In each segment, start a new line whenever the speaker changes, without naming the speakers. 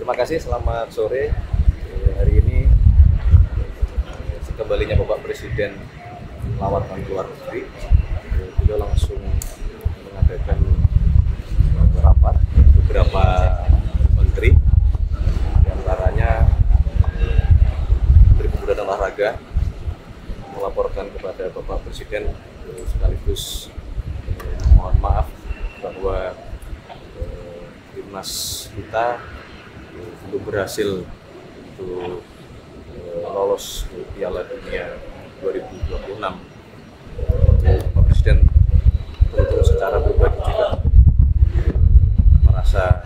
Terima kasih, selamat sore. Hari ini sekembalinya Bapak Presiden lawatan keluar negeri, beliau langsung mengadakan rapat beberapa menteri, diantaranya Menteri Pemuda dan Olahraga melaporkan kepada Bapak Presiden sekaligus mohon maaf bahwa timnas kita belum berhasil untuk lolos ke Piala Dunia 2026. Bapak Presiden tentu secara pribadi juga merasa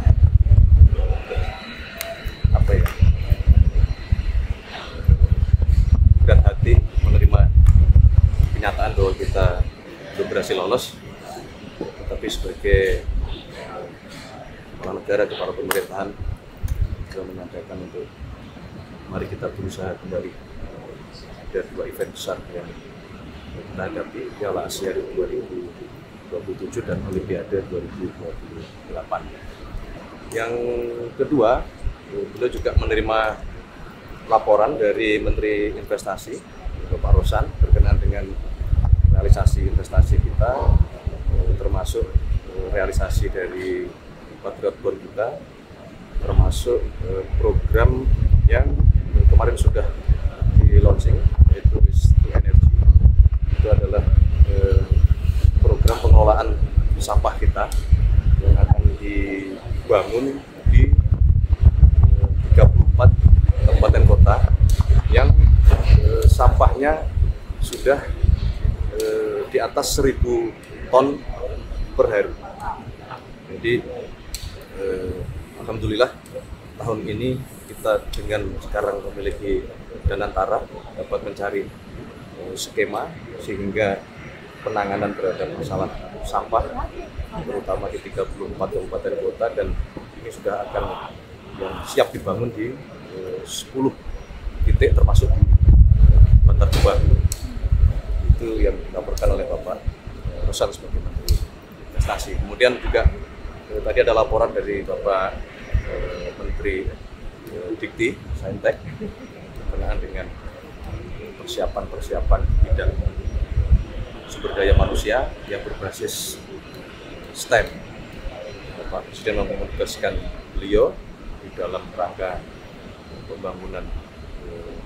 berat hati menerima kenyataan bahwa kita belum berhasil lolos, tetapi sebagai kepala negara, kepala pemerintahan sudah menyampaikan untuk mari kita berusaha kembali. Ada dua event besar yang kita hadapi, Piala Asia 2027 dan Olimpiade 2028. Yang kedua, beliau juga menerima laporan dari Menteri Investasi Bapak Rosan berkenaan dengan realisasi investasi kita, termasuk realisasi dari Patriot Bond kita, termasuk program yang kemarin sudah di launching, yaitu Waste to Energy. Itu adalah program pengelolaan sampah kita yang akan dibangun di 34 kabupaten kota yang sampahnya sudah di atas 1.000 ton per hari. Jadi alhamdulillah tahun ini kita dengan sekarang memiliki Danantara dapat mencari skema sehingga penanganan terhadap masalah sampah terutama di 34 kabupaten kota, dan ini sudah akan yang siap dibangun di 10 titik termasuk di Bantar Gebang. Itu yang dilaporkan oleh Bapak Rosan sebagai Menteri Investasi. Kemudian juga tadi ada laporan dari Bapak Menteri Dikti Saintek berkenaan dengan persiapan bidang sumber daya manusia yang berbasis STEM. Bapak Presiden menugaskan beliau di dalam rangka pembangunan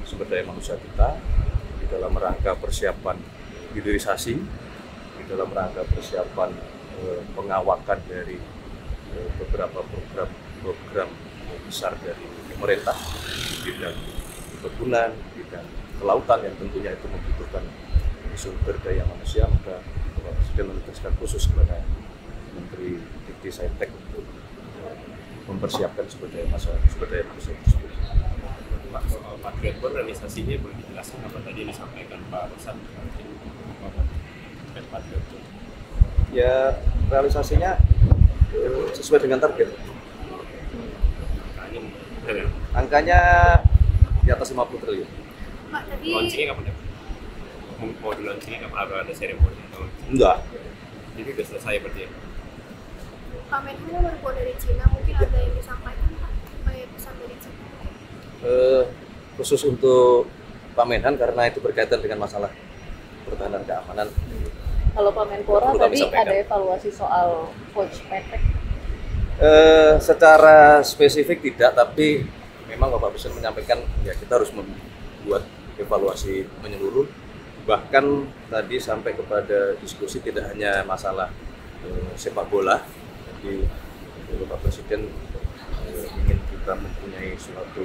sumber daya manusia kita, di dalam rangka persiapan hilirisasi, di dalam rangka persiapan pengawakan dari beberapa program besar dari pemerintah di bidang perkebunan, di bidang kelautan yang tentunya itu membutuhkan sumber daya manusia. Maka Bapak Presiden menugaskan khusus kepada Menteri Dikti Saintek untuk mempersiapkan sumber daya manusia tersebut.
Pak, soal Patriot Bond realisasinya boleh dijelaskan apa tadi yang disampaikan Pak Rosan terkait Patriot Bond?
Ya, realisasinya sesuai dengan target. Angkanya di atas 50 triliun.
Pak, tadi
Launchingnya kapan ya? Mau di launchingnya kapan, ada seremoni atau?
Enggak.
Jadi udah selesai berarti ya?
Pak Menhan baru pulang dari Cina, mungkin ada yang disampaikan Pak, kayak pesan dari Cina?
Khusus untuk Pak Menhan karena itu berkaitan dengan masalah pertahanan keamanan.
Kalau Pak Menpora
Perlu kami
tadi
sampaikan.
ada evaluasi soal coach Patrick.
Secara spesifik tidak, tapi memang Bapak Presiden menyampaikan ya kita harus membuat evaluasi menyeluruh. Bahkan tadi sampai kepada diskusi tidak hanya masalah sepak bola, jadi Bapak Presiden ingin kita mempunyai suatu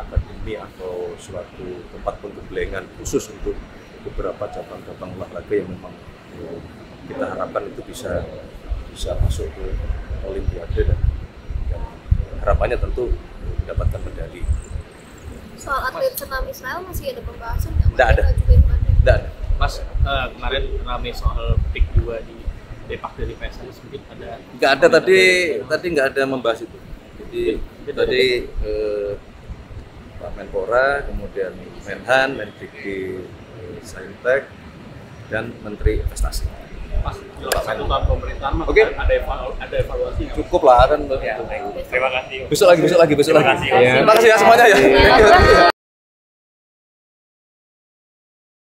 akademi atau suatu tempat penggemblengan khusus untuk beberapa cabang-cabang olahraga yang memang kita harapkan itu bisa masuk ke Olimpiade dan harapannya tentu mendapatkan medali.
Soal atlet senam Israel masih ada pembahasan nggak?
Nggak ada. Tidak ada.
Mas, kemarin rame soal pick 2 di Depak dari PSIS, mungkin ada?
Nggak ada, tadi nggak ada membahas itu. Jadi tadi Pak Menpora, kemudian Menhan, Mendikti Saintek, dan Menteri Investasi.
pas jelas 1 tahun pemerintahan mah
Oke.
ada evaluasi.
Cukup lah kan.
Terima kasih.
Besok lagi.
Terima kasih.
Terima kasih ya semuanya ya.
Terima kasih.